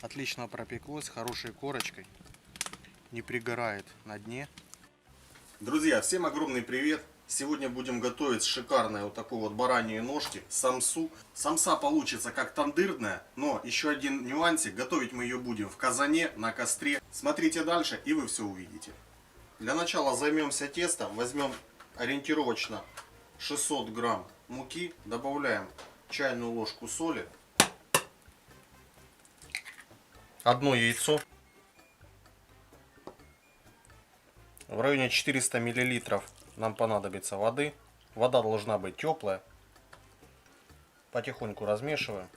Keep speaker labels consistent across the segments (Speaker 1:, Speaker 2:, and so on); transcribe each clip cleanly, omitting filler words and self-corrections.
Speaker 1: Отлично пропеклось, хорошей корочкой. Не пригорает на дне.
Speaker 2: Друзья, всем огромный привет! Сегодня будем готовить шикарные вот такой вот бараньи ножки, самсу. Самса получится как тандырная, но еще один нюансик. Готовить мы ее будем в казане, на костре. Смотрите дальше и вы все увидите. Для начала займемся тестом. Возьмем ориентировочно 600 грамм муки. Добавляем чайную ложку соли. Одно яйцо. В районе 400 миллилитров нам понадобится воды. Вода должна быть теплая. Потихоньку размешиваем.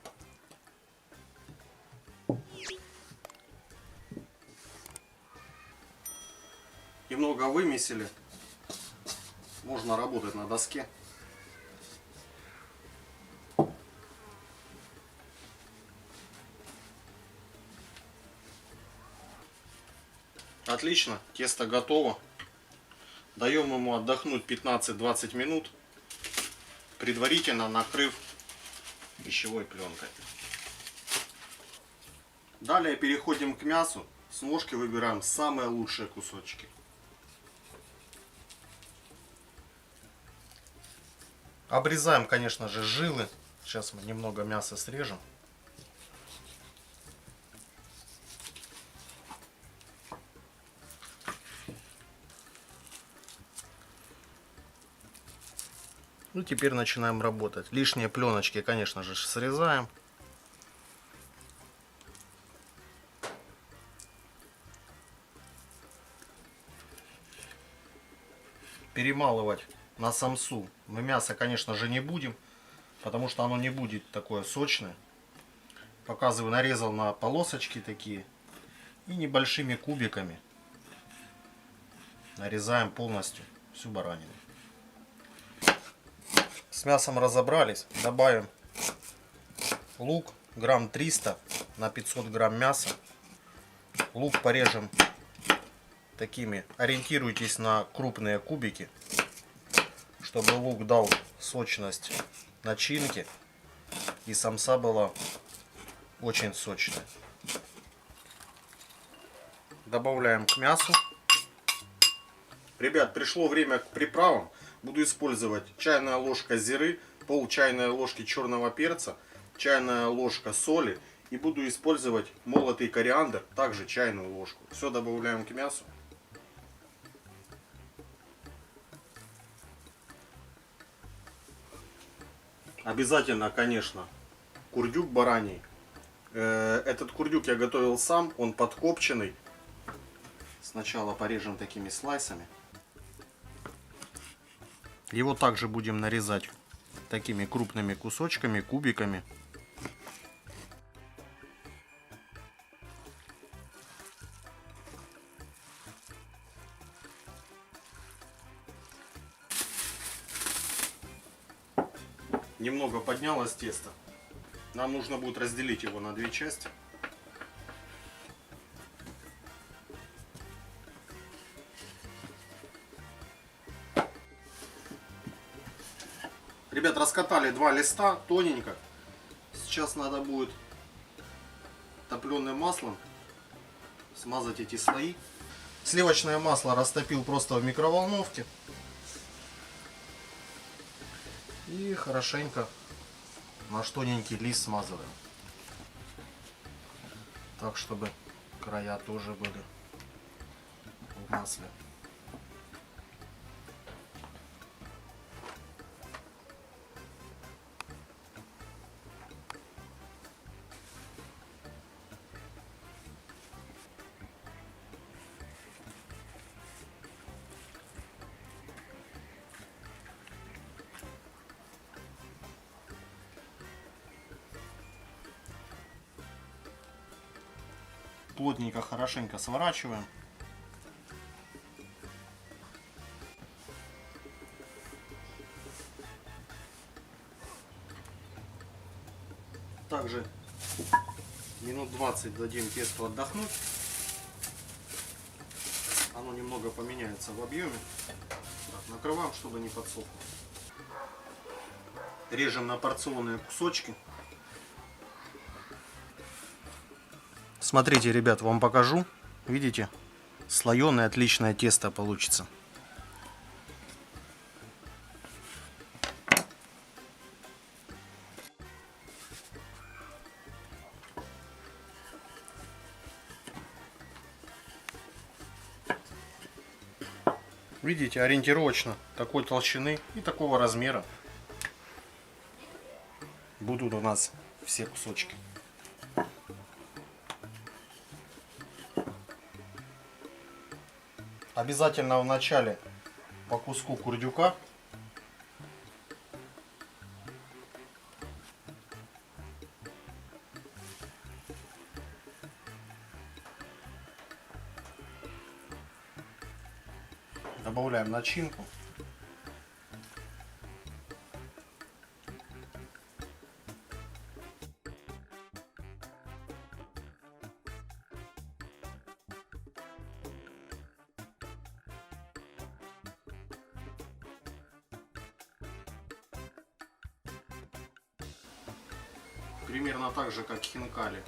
Speaker 2: Немного вымесили. Можно работать на доске. Отлично, тесто готово. Даем ему отдохнуть 15-20 минут, предварительно накрыв пищевой пленкой. Далее переходим к мясу. С ножки выбираем самые лучшие кусочки. Обрезаем, конечно же, жилы. Сейчас мы немного мяса срежем. Ну, теперь начинаем работать. Лишние пленочки, конечно же, срезаем. Перемалывать на самсу мы мясо, конечно же, не будем, потому что оно не будет такое сочное. Показываю, нарезал на полосочки такие и небольшими кубиками нарезаем полностью всю баранину. С мясом разобрались. Добавим лук грамм 300 на 500 грамм мяса. Лук порежем такими. Ориентируйтесь на крупные кубики, чтобы лук дал сочность начинки и самса была очень сочная. Добавляем к мясу. Ребят, пришло время к приправам. Буду использовать чайная ложка зиры, пол чайной ложки черного перца, чайная ложка соли и буду использовать молотый кориандр, также чайную ложку. Все добавляем к мясу. Обязательно, конечно, курдюк бараний. Этот курдюк я готовил сам, он подкопченный. Сначала порежем такими слайсами. Его также будем нарезать такими крупными кусочками, кубиками. Немного поднялось тесто. Нам нужно будет разделить его на две части. Ребят, раскатали два листа тоненько. Сейчас надо будет топленым маслом смазать эти слои. Сливочное масло растопил просто в микроволновке. И хорошенько наш тоненький лист смазываем. Так, чтобы края тоже были в масле. Плотненько, хорошенько сворачиваем. Также минут 20 дадим тесту отдохнуть. Оно немного поменяется в объеме. Так, накрываем, чтобы не подсохло. Режем на порционные кусочки.
Speaker 1: Смотрите, ребят, вам покажу. Видите? Слоеное отличное тесто получится. Видите, ориентировочно такой толщины и такого размера будут у нас все кусочки. Обязательно в начале по куску курдюка добавляем начинку. Примерно так же, как хинкали.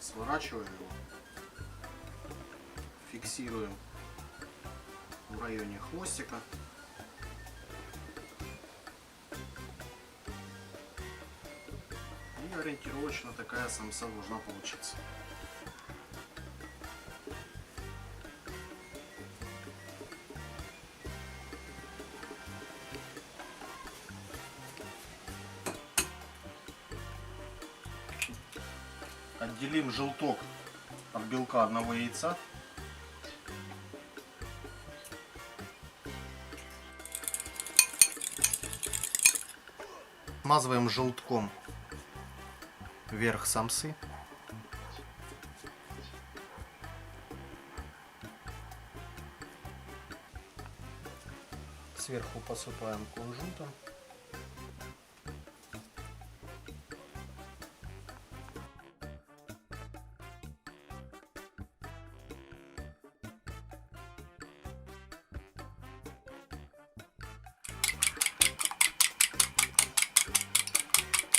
Speaker 1: Сворачиваем его, фиксируем в районе хвостика. И ориентировочно такая самса должна получиться. Отделим желток от белка одного яйца. Смазываем желтком верх самсы. Сверху посыпаем кунжутом.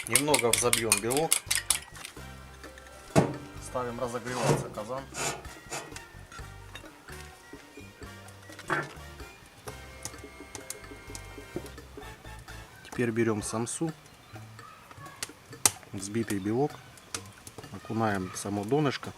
Speaker 1: Немного взобьем белок. Ставим разогреваться казан. Теперь берем самсу, взбитый белок, окунаем само донышко.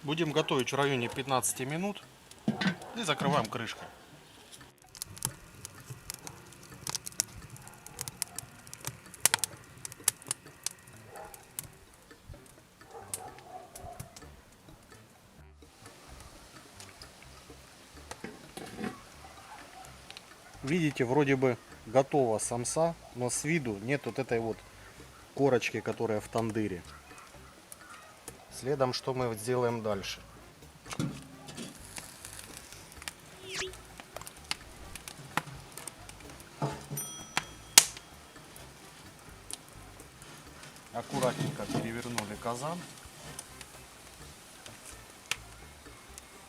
Speaker 1: Будем готовить в районе 15 минут и закрываем крышкой. Видите, вроде бы готова самса, но с виду нет вот этой вот корочки, которая в тандыре. Следом, что мы сделаем дальше? Аккуратненько перевернули казан.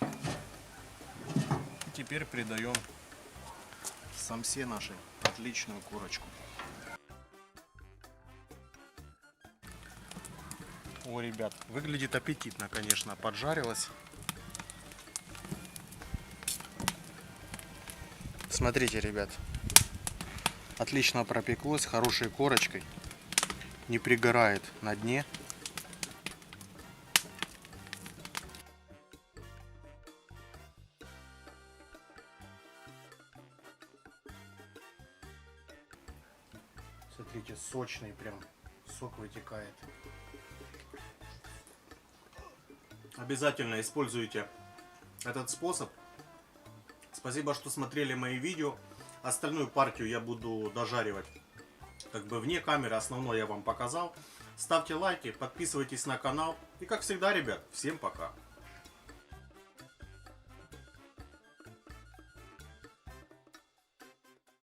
Speaker 1: И теперь придаем самсе нашей отличную корочку. О, ребят, выглядит аппетитно, конечно, поджарилась. Смотрите, ребят, отлично пропеклось, хорошей корочкой, не пригорает на дне. Смотрите, сочный прям, сок вытекает. Обязательно используйте этот способ. Спасибо, что смотрели мои видео.
Speaker 2: Остальную партию я буду дожаривать как бы вне камеры. Основное я вам показал. Ставьте лайки, подписывайтесь на канал. И как всегда, ребят, всем пока.